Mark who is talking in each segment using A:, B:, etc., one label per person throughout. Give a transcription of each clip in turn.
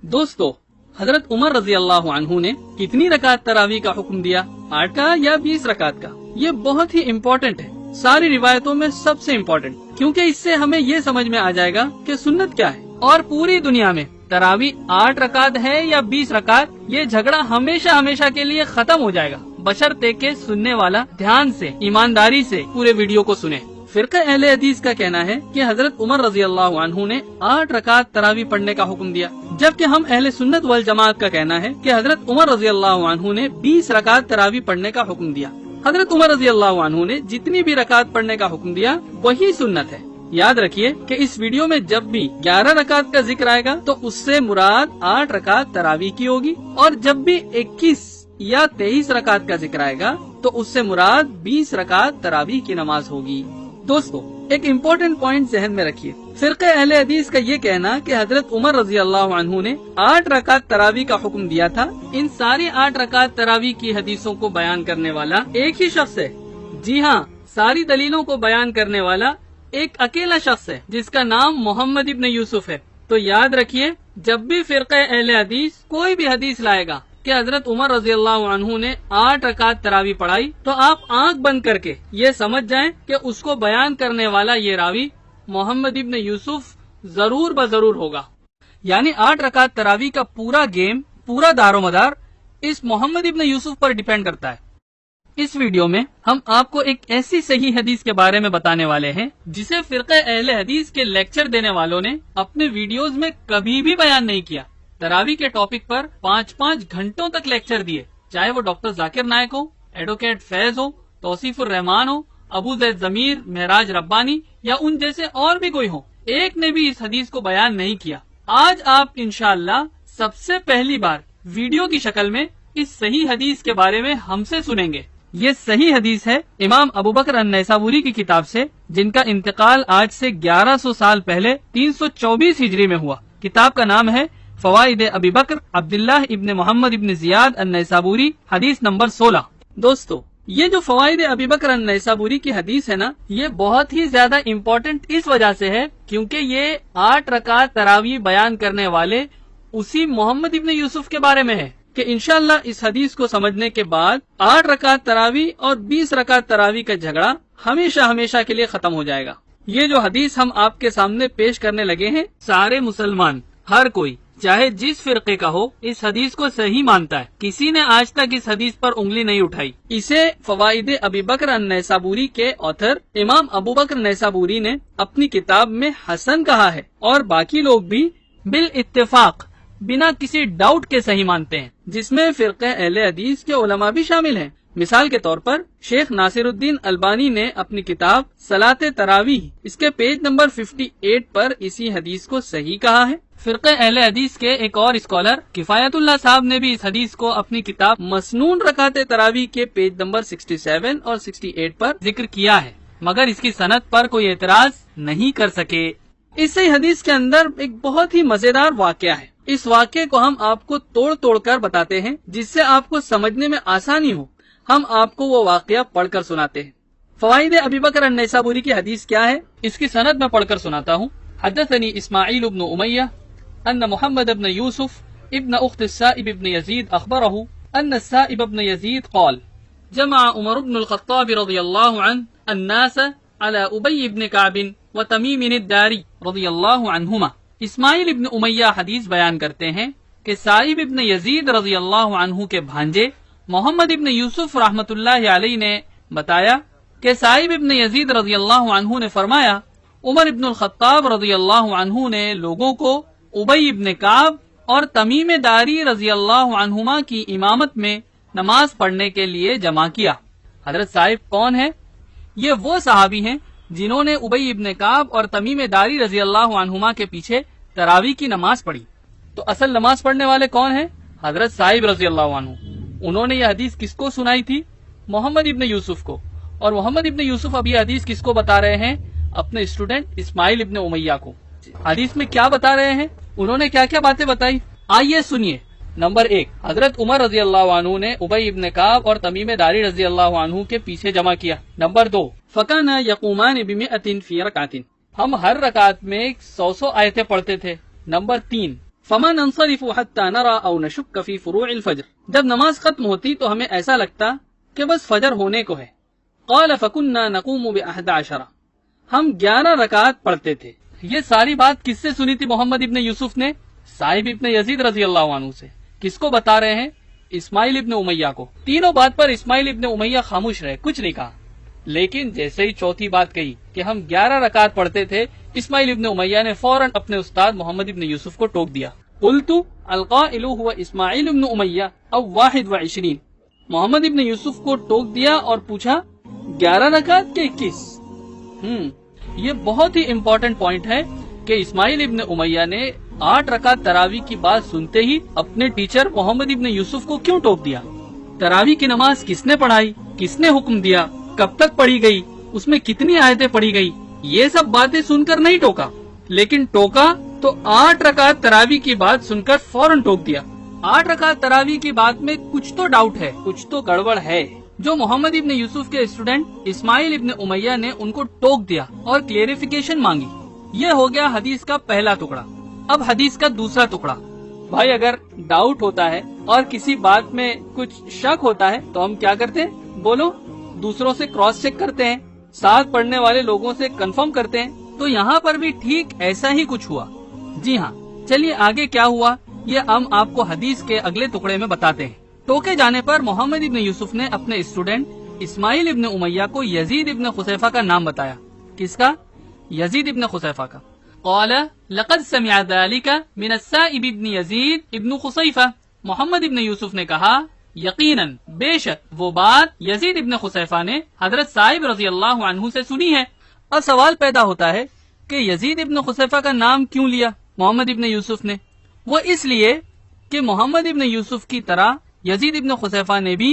A: दोस्तों, हजरत उमर रजी अल्लाह अन्हु ने कितनी रकात तरावी का हुक्म दिया, 8 का या 20 रकात का? ये बहुत ही इम्पोर्टेंट है, सारी रिवायतों में सबसे इम्पोर्टेंट, क्योंकि इससे हमें ये समझ में आ जाएगा कि सुन्नत क्या है। और पूरी दुनिया में तरावी 8 रकात है या 20 रकात, ये झगड़ा हमेशा हमेशा के लिए खत्म हो जाएगा, बशर्ते के सुनने वाला ध्यान से, ईमानदारी से पूरे वीडियो को सुने। फिरका अहले हदीस का कहना है कि हजरत उमर रजी अल्लाह अन्हु ने 8 रकात तरावी पढ़ने का हुक्म दिया, जबकि हम अहले सुन्नत वल जमात का कहना है कि हजरत उमर रजी अल्लाह अन्हु ने 20 रकात तरावी पढ़ने का हुक्म दिया। हजरत उमर रजी अल्लाह अन्हु ने जितनी भी रकात पढ़ने का हुक्म दिया वही सुन्नत है। याद रखिए कि इस वीडियो में जब भी 11 रकात का जिक्र आएगा तो उससे मुराद 8 रकात तरावी की होगी, और जब भी 21 या 23 रकात का जिक्र आएगा तो उससे मुराद 20 रकात तरावी की नमाज होगी। दोस्तों, एक इम्पोर्टेंट पॉइंट जहन में रखिए, फिरके अहले हदीस का ये कहना कि हजरत उमर रजी अल्लाह अन्हु ने 8 रकात तरावी का हुक्म दिया था, इन सारी 8 रकात तरावी की हदीसों को बयान करने वाला एक ही शख्स है। जी हाँ, सारी दलीलों को बयान करने वाला एक अकेला शख्स है, जिसका नाम मोहम्मद इब्न यूसुफ है। तो याद रखिए, जब भी फिरके अहले हदीस कोई भी हदीस लाएगा कि हजरत उमर रजी अल्लाह अन्हु ने 8 रकात तरावी पढ़ाई, तो आप आंख बंद करके ये समझ जाएं कि उसको बयान करने वाला ये रावी मोहम्मद इब्न यूसुफ जरूर बजरूर होगा। यानी 8 रकात तरावी का पूरा गेम, पूरा दारोमदार इस मोहम्मद इब्न यूसुफ पर डिपेंड करता है। इस वीडियो में हम आपको एक ऐसी सही हदीस के बारे में बताने वाले हैं जिसे फिरके अहले हदीस के लेक्चर देने वालों ने अपने वीडियोस में कभी भी बयान नहीं किया। तरावी के टॉपिक पर 5-5 घंटों तक लेक्चर दिए, चाहे वो डॉक्टर जाकिर नायक हो, एडवोकेट फैज हो, तौसीफुर रहमान हो, अबू जैद जमीर, महराज रब्बानी या उन जैसे और भी कोई हो, एक ने भी इस हदीस को बयान नहीं किया। आज आप इंशाअल्लाह सबसे पहली बार वीडियो की शक्ल में इस सही हदीस के बारे में हमसे सुनेंगे। ये सही हदीस है इमाम अबू बकर अन-नैसाबुरी की किताब से, जिनका इंतकाल आज से 1100 साल पहले 324 हिजरी में हुआ। किताब का नाम है फवाइद अबी बकर अब्दुल्लाह इब्न मोहम्मद इब्न जियाद अन-नैसाबुरी, हदीस नंबर 16। दोस्तों, ये जो फवाइद अबी बकर अन-नैसाबुरी की हदीस है ना, ये बहुत ही ज्यादा इम्पोर्टेंट इस वजह से है क्योंकि ये 8 रकात तरावी बयान करने वाले उसी मोहम्मद इब्न यूसुफ के बारे में है कि इंशाअल्लाह इस हदीस को समझने के बाद 8 रकात तरावी और 20 रकात तरावी का झगड़ा हमेशा हमेशा के लिए खत्म हो जाएगा। ये जो हदीस हम आपके सामने पेश करने लगे हैं, सारे मुसलमान, हर कोई चाहे जिस फिरके का हो, इस हदीस को सही मानता है। किसी ने आज तक इस हदीस पर उंगली नहीं उठाई। इसे फवाइद अबी बकर अन-नैसाबुरी के ऑथर इमाम अबू बकर नैसाबुरी ने अपनी किताब में हसन कहा है, और बाकी लोग भी बिल इत्तेफाक बिना किसी डाउट के सही मानते हैं, जिसमें फिरके अहले हदीस के उलमा भी शामिल हैं। मिसाल के तौर पर शेख नासिरुद्दीन अलबानी ने अपनी किताब सलाते तरावीह, इसके पेज नंबर 58 पर इसी हदीस को सही कहा है। फिरके अहले हदीस के एक और स्कॉलर किफायतुल्लाह साहब ने भी इस हदीस को अपनी किताब मसनून रकाते तरावी के पेज नंबर 67 और 68 पर जिक्र किया है, मगर इसकी सनद पर कोई एतराज नहीं कर सके। इस सही हदीस के अंदर एक बहुत ही मजेदार वाकया है। इस वाकये को हम आपको तोड़ तोड़ कर बताते हैं, जिससे आपको समझने में आसानी हो। हम आपको वो वाकया पढ़कर सुनाते हैं। फवाइद अबी बकर अन-नैसाबुरी की हदीस क्या है, इसकी सनद में पढ़कर सुनाता हूँ। हदथनी इस्माइल इब्न उमय्या अन्न मुहम्मद इब्न यूसुफ इब्न उख्त साइब इब्न यजीद अखबरहु अन्न साइब इब्न यजीद क़ाल जमा उमर इब्न अल-ख़त्ताब रज़ियल्लाहु अन्हु अन्नास अला उबय इब्न कअब व तमीम अद-दारी रज़ियल्लाहु अन्हुमा। इस्माइल इब्न उमय्या हदीस बयान करते हैं कि साइब इब्न यजीद रज़ियल्लाहु अन्हु के भांजे मोहम्मद इब्न यूसुफ रहमतुल्लाहि अलैहि ने बताया कि साइब इब्न यजीद रज़ियल्लाहु अन्हु ने फरमाया, उमर इब्न अल-ख़त्ताब रज़ियल्लाहु अन्हु ने लोगों को उबय इब्न कअब और तमीम दारी रज़ियल्लाहु अन्हुमा की इमामत में नमाज पढ़ने के लिए जमा किया। हजरत साहिब कौन है? ये वो सहाबी हैं जिन्होंने उबय इब्न कअब और तमीम दारी रज़ियल्लाहु अन्हुमा के पीछे तरावी की नमाज पढ़ी। तो असल नमाज पढ़ने वाले कौन है? हजरत साहिब रज़ियल्लाहु अन्हु। उन्होंने ये हदीस किसको सुनाई थी? मोहम्मद इब्न यूसुफ को। और मोहम्मद इब्न यूसुफ अभी हदीस किसको बता रहे हैं? अपने स्टूडेंट इस्माइल इब्न उमय्या को। हदीस में क्या बता रहे हैं? उन्होंने क्या क्या बातें बताई, आइए सुनिए। नंबर 1, हजरत उमर रजी अल्लाह अन्हु ने उबय इब्न कअब और तमीम दारी रजी अल्लाह अन्हु के पीछे जमा किया। नंबर 2, फकाना यक़ूमान बिमिअतिन फी रकातिन, हम हर रकात में 100 आयतें पढ़ते थे। नंबर 3, فما नंसरिफ हत्ता नरा औ नशुक्क फी फुरूइल फज्र, जब नमाज खत्म होती तो हमें ऐसा लगता कि बस फजर होने को है। क़ाल फकुन्ना नक़ूमु बिअहद अशरा, हम 11 रकात पढ़ते थे। ये सारी बात किससे सुनी थी मोहम्मद इब्न यूसुफ ने? साहिब इब्न यजीद रजी अल्लाह अन्हु से। किसको बता रहे हैं? इस्माइल इब्न उमैया को। तीनों बात पर इस्माइल इब्न उमैया खामोश रहे, कुछ नहीं कहा। लेकिन जैसे ही चौथी बात कही कि हम 11 रकात पढ़ते थे, इस्माइल इब्न उमैया ने फौरन अपने उस्ताद मोहम्मद इब्न यूसुफ को टोक दिया। कुल्तु अलक़ाइलु हुवा इस्माइल इब्न उमैया औ 21। मोहम्मद इब्न यूसुफ को टोक दिया और पूछा 11 रकात के 21? ये बहुत ही इम्पोर्टेंट पॉइंट है कि इस्माइल इब्न उमैया ने 8 रकात तरावी की बात सुनते ही अपने टीचर मोहम्मद इब्न यूसुफ को क्यों टोक दिया? तरावी की नमाज किसने पढ़ाई, किसने हुक्म दिया, कब तक पढ़ी गई, उसमें कितनी आयतें पढ़ी गई, ये सब बातें सुनकर नहीं टोका, लेकिन टोका तो 8 रकात तरावी की बात सुनकर फौरन टोक दिया। 8 रकात तरावी की बात में कुछ तो डाउट है, कुछ तो गड़बड़ है, जो मोहम्मद इब्न यूसुफ के स्टूडेंट इस्माइल इब्न उमैया ने उनको टोक दिया और क्लेरिफिकेशन मांगी। ये हो गया हदीस का पहला टुकड़ा। अब हदीस का दूसरा टुकड़ा। भाई अगर डाउट होता है और किसी बात में कुछ शक होता है तो हम क्या करते हैं? बोलो, दूसरों से क्रॉस चेक करते हैं, साथ पढ़ने वाले लोगों से कंफर्म करते हैं। तो यहाँ पर भी ठीक ऐसा ही कुछ हुआ। जी हाँ, चलिए आगे क्या हुआ ये हम आपको हदीस के अगले टुकड़े में बताते हैं। टोके जाने पर मोहम्मद इब्न यूसुफ ने अपने स्टूडेंट इस्माइल इब्न उमैया को यजीद इब्न खुसैफा का नाम बताया। किसका? यजीद इब्न खुसैफा का। क़ाल लक़द समिअ ज़ालिका मिन अस्साइब इब्न यजीद इब्न खुसैफा। मोहम्मद इब्न यूसुफ ने कहा, यकीनन बेशक वो बात यजीद इब्न खुसैफा ने हजरत साहिब रजी अल्लाह अन्हु से सुनी है। अब सवाल पैदा होता है कि यजीद इब्न खुसैफा का नाम क्यों लिया मोहम्मद इब्न यूसुफ ने? वो इसलिए कि मोहम्मद इब्न यूसुफ की तरह यजीद इब्न खुसैफा ने भी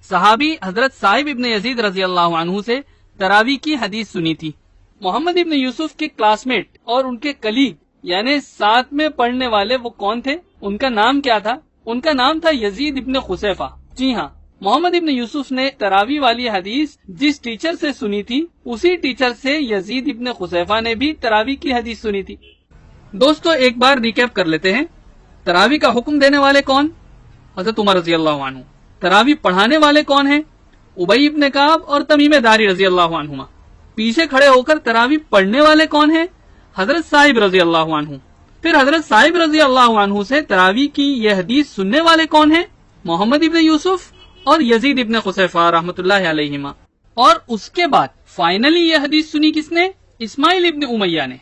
A: सहाबी हजरत साहिब इब्न यजीद रजी अल्लाह अन्हु से तरावी की हदीस सुनी थी। मोहम्मद इब्न यूसुफ के क्लासमेट और उनके कलीग यानी साथ में पढ़ने वाले वो कौन थे? उनका नाम क्या था? उनका नाम था यजीद इब्न खुसैफा। जी हाँ, मोहम्मद इब्न यूसुफ ने तरावी वाली हदीस जिस टीचर से सुनी थी उसी टीचर से यजीद इब्न खुसैफा ने भी तरावी की हदीस सुनी थी। दोस्तों एक बार रिकैप कर लेते हैं। तरावी का हुक्म देने वाले कौन? हजरत उमर रजी अल्लाह अन्हु। तरावी पढ़ाने वाले कौन है? उबई इब्न काब और तमीम दारी रजी अल्लाह अन्हुमा। पीछे खड़े होकर तरावी पढ़ने वाले कौन है? हजरत साहिब रजी अल्लाह अन्हु। फिर हजरत साहिब रजी अल्लाह अन्हु से तरावी की यह हदीस सुनने वाले कौन है? मोहम्मद इब्न यूसुफ और यजीद इब्न खुसैफा रहमतुल्लाहि अलैहिमा। और उसके बाद फाइनली यह हदीस सुनी किसने? इस्माइल इब्न उमैया ने,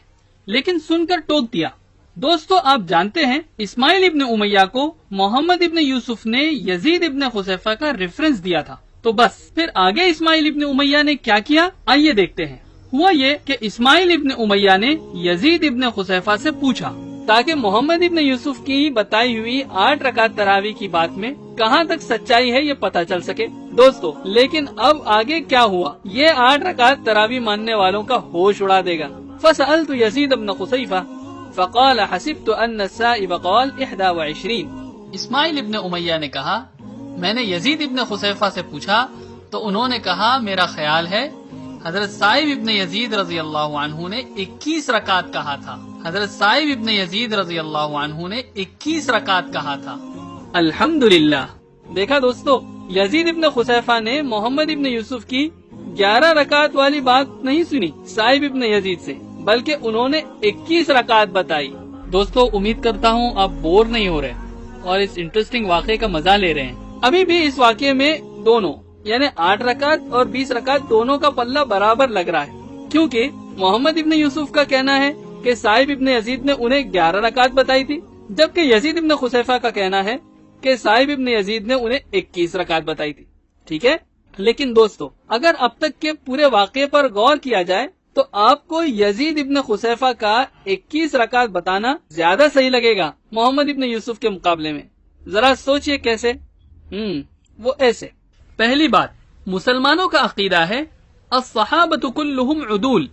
A: लेकिन सुनकर टोक दिया। दोस्तों आप जानते हैं इस्माइल इब्न उमैया को मोहम्मद इब्न यूसुफ ने यजीद इब्न खुसैफा का रेफरेंस दिया था। तो बस फिर आगे इस्माइल इब्न उमैया ने क्या किया, आइए देखते हैं। हुआ ये कि इस्माइल इब्न उमैया ने यजीद इब्न खुसैफा से पूछा ताकि मोहम्मद इब्न यूसुफ की बताई हुई 8 रकात तरावी की बात में कहाँ तक सच्चाई है ये पता चल सके। दोस्तों लेकिन अब आगे क्या हुआ ये 8 रकात तरावी मानने वालों का होश उड़ा देगा। फसअल्तु यजीद इब्न खुसैफा फ़क़ाल हसिब्तु अन्न अस्साइब क़ाल 21। इस्माइल इब्न उमैया ने कहा, मैंने यजीद इब्न खुसैफा से पूछा तो उन्होंने कहा मेरा ख्याल है हजरत साहिब इब्न यजीद रजी अल्लाह अन्हु ने 21 रकात कहा था। हजरत साहिब इब्न यजीद रजी अल्लाह अन्हु ने 21 रकात कहा था। अल्हम्दुलिल्लाह। देखा दोस्तों, यजीद इब्न खुसैफा ने मोहम्मद इब्न यूसुफ की 11 रकात वाली बात नहीं सुनी साहिब इब्न यजीद से, बल्कि उन्होंने 21 रकात बताई। दोस्तों उम्मीद करता हूँ आप बोर नहीं हो रहे और इस इंटरेस्टिंग वाक़े का मजा ले रहे हैं। अभी भी इस वाक़े में दोनों यानी 8 रकात और 20 रकात दोनों का पल्ला बराबर लग रहा है, क्योंकि मोहम्मद इब्न यूसुफ का कहना है कि साहिब इब्न यजीद ने उन्हें 11 रकात बताई थी, जबकि यजीद इब्न खुसैफा का कहना है कि साहिब इब्न यजीद ने उन्हें 21 रकात बताई थी। ठीक है, लेकिन दोस्तों अगर अब तक के पूरे वाक़े पर गौर किया जाए तो आपको यजीद इब्न खुसैफा का 21 रकात बताना ज्यादा सही लगेगा मोहम्मद इब्न यूसुफ के मुकाबले में। जरा सोचिए कैसे। वो ऐसे। पहली बात, मुसलमानों का अकीदा है अस्सहाबतु कुल्लुहुम उदूल,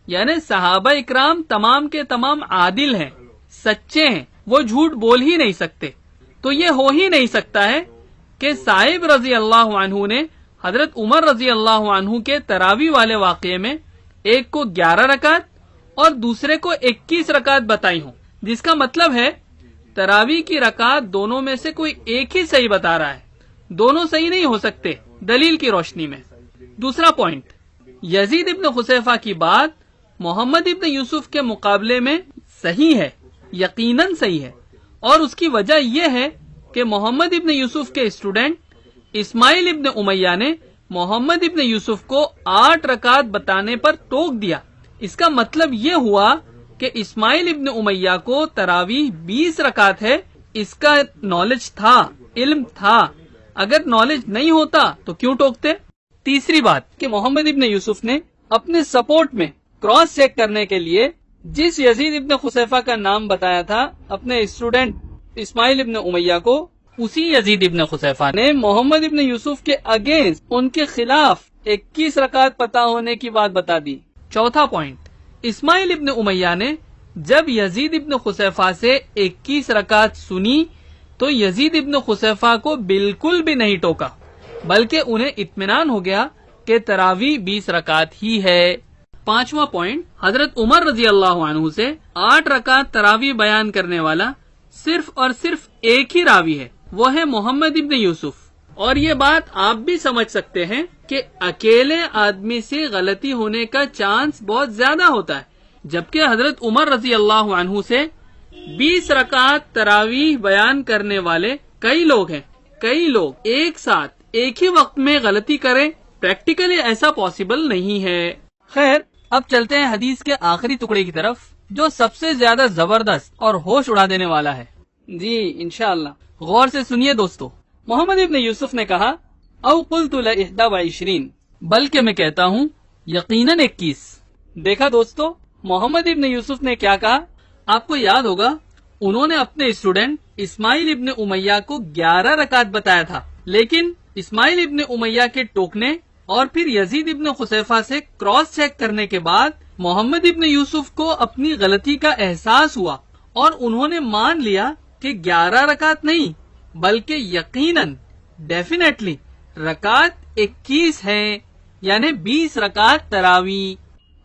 A: यानी सहाबा इकराम तमाम के तमाम आदिल हैं, सच्चे हैं, वो झूठ बोल ही नहीं सकते। तो ये हो ही नहीं सकता है कि साहिब रजी अल्लाह अन्हु ने हजरत उमर रजी अल्लाह अन्हु के तरावी वाले वाक़े में एक को 11 रकात और दूसरे को 21 रकात बताई हो, जिसका मतलब है तरावी की रकात दोनों में से कोई एक ही सही बता रहा है, दोनों सही नहीं हो सकते दलील की रोशनी में। दूसरा पॉइंट, यजीद इब्न खुसैफा की बात मोहम्मद इब्न यूसुफ के मुकाबले में सही है, यकीनन सही है, और उसकी वजह यह है कि मोहम्मद इब्न यूसुफ के स्टूडेंट इस्माइल इब्न उमैया ने मोहम्मद इब्न यूसुफ को 8 रकात बताने पर टोक दिया। इसका मतलब ये हुआ कि इस्माइल इब्न उमैया को तरावीह 20 रकात है, इसका नॉलेज था, इल्म था। अगर नॉलेज नहीं होता तो क्यों टोकते। तीसरी बात कि मोहम्मद इब्न यूसुफ ने अपने सपोर्ट में क्रॉस चेक करने के लिए जिस यजीद इब्न खुसैफा का नाम बताया था अपने स्टूडेंट इस्माइल इब्न उमैया को, उसी यजीद इब्न खुसैफा ने मोहम्मद इब्न यूसुफ के अगेंस्ट उनके खिलाफ 21 रकात पता होने की बात बता दी। चौथा पॉइंट, इस्माइल इब्न उमैया ने जब यजीद इब्न खुसैफा से 21 रकात सुनी तो यजीद इब्न खुसैफा को बिल्कुल भी नहीं टोका, बल्कि उन्हें इत्मीनान हो गया कि तरावी 20 रकात ही है। पांचवा पॉइंट, हजरत उमर रजी अल्लाह अन्हु से 8 रकात तरावी बयान करने वाला सिर्फ और सिर्फ एक ही रावी है, वो है मोहम्मद इब्न यूसुफ। और ये बात आप भी समझ सकते हैं कि अकेले आदमी से गलती होने का चांस बहुत ज्यादा होता है, जबकि हजरत उमर रजी अल्लाह अन्हु से 20 रकात तरावीह बयान करने वाले कई लोग हैं। कई लोग एक साथ एक ही वक्त में गलती करें, प्रैक्टिकली ऐसा पॉसिबल नहीं है। खैर, अब चलते हैं हदीस के आखिरी टुकड़े की तरफ, जो सबसे ज्यादा जबरदस्त और होश उड़ा देने वाला है। जी इंशाअल्लाह, गौर से सुनिए दोस्तों। मोहम्मद इब्न यूसुफ ने कहा, औ कुल्तु ल 21, बल्कि मैं कहता हूँ यकीनन 21। देखा दोस्तों, मोहम्मद इब्न यूसुफ ने क्या कहा। आपको याद होगा, उन्होंने अपने स्टूडेंट इस्माइल इब्न उमैया को 11 रकात बताया था, लेकिन इस्माइल इब्न उमैया के टोकने और फिर यजीद इब्न खुसैफा से क्रॉस चेक करने के बाद मोहम्मद इब्न यूसुफ को अपनी गलती का एहसास हुआ और उन्होंने मान लिया कि 11 रकात नहीं बल्कि यकीनन डेफिनेटली रकात 21 है, यानी 20 रकात तरावी।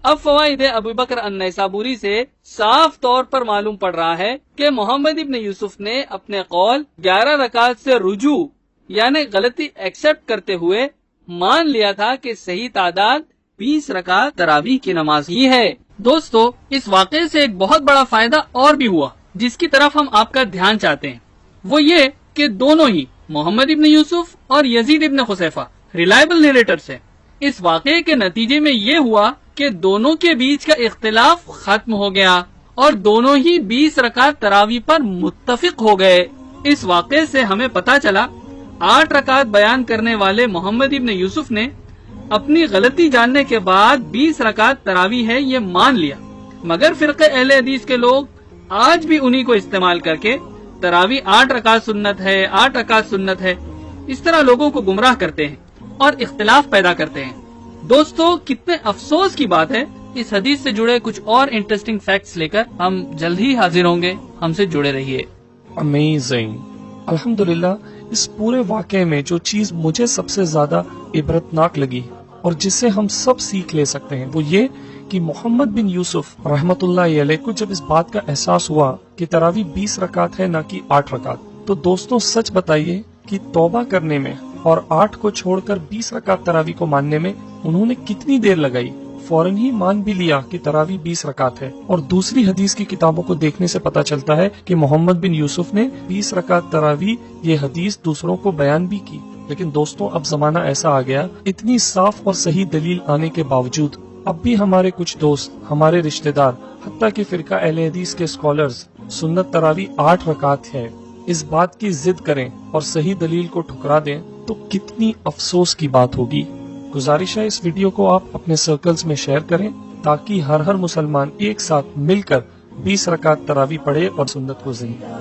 A: अब फवाइद अबू बकर अन्नैसाबुरी से साफ तौर पर मालूम पड़ रहा है कि मोहम्मद इब्न यूसुफ ने अपने कौल 11 रकात से रुजू यानी गलती एक्सेप्ट करते हुए मान लिया था कि सही तादाद 20 रकात तरावी की नमाज ही है। दोस्तों, इस वाक़े से एक बहुत बड़ा फायदा और भी हुआ, जिसकी तरफ हम आपका ध्यान चाहते हैं। वो ये कि दोनों ही मोहम्मद इब्न यूसुफ और यजीद इब्न खुसैफा रिलायबल नरेटर्स हैं। इस वाक़े के नतीजे में ये हुआ कि दोनों के बीच का इख्तिलाफ खत्म हो गया और दोनों ही 20 रकात तरावी पर मुत्तफिक हो गए। इस वाक़े से हमें पता चला 8 रकात बयान करने वाले मोहम्मद इब्न यूसुफ ने अपनी गलती जानने के बाद 20 रकात तरावी है ये मान लिया, मगर फिरक़े अहले हदीस के लोग आज भी उन्हीं को इस्तेमाल करके तरावी 8 रकात सुन्नत है, 8 रकात सुन्नत है, इस तरह लोगों को गुमराह करते हैं और इख्तिलाफ पैदा करते हैं। दोस्तों, कितने अफसोस की बात है। इस हदीस से जुड़े कुछ और इंटरेस्टिंग फैक्ट्स लेकर हम जल्द ही हाजिर होंगे। हमसे जुड़े रहिए।
B: अमेजिंग, अल्हम्दुलिल्लाह। इस पूरे वाक़े में जो चीज मुझे सबसे ज्यादा इबरतनाक लगी और जिससे हम सब सीख ले सकते हैं वो ये कि मोहम्मद बिन यूसुफ रहमतुल्लाह अलैह को जब इस बात का एहसास हुआ कि तरावी 20 रकात है न कि 8 रकात, तो दोस्तों सच बताइए कि तौबा करने में और 8 को छोड़कर 20 रकात तरावी को मानने में उन्होंने कितनी देर लगाई। फौरन ही मान भी लिया कि तरावी 20 रकात है। और दूसरी हदीस की किताबों को देखने से पता चलता है कि मोहम्मद बिन यूसुफ ने 20 रकात तरावी ये हदीस दूसरों को बयान भी की। लेकिन दोस्तों, अब जमाना ऐसा आ गया, इतनी साफ और सही दलील आने के बावजूद अब भी हमारे कुछ दोस्त, हमारे रिश्तेदार, हत्ता कि फिरका अहले हदीस के स्कॉलर्स सुन्नत तरावी 8 रकात है इस बात की जिद करें और सही दलील को ठुकरा दें, तो कितनी अफसोस की बात होगी। गुजारिश है इस वीडियो को आप अपने सर्कल्स में शेयर करें ताकि हर मुसलमान एक साथ मिलकर 20 रकात तरावी पढ़े और सुन्नत को जिंदा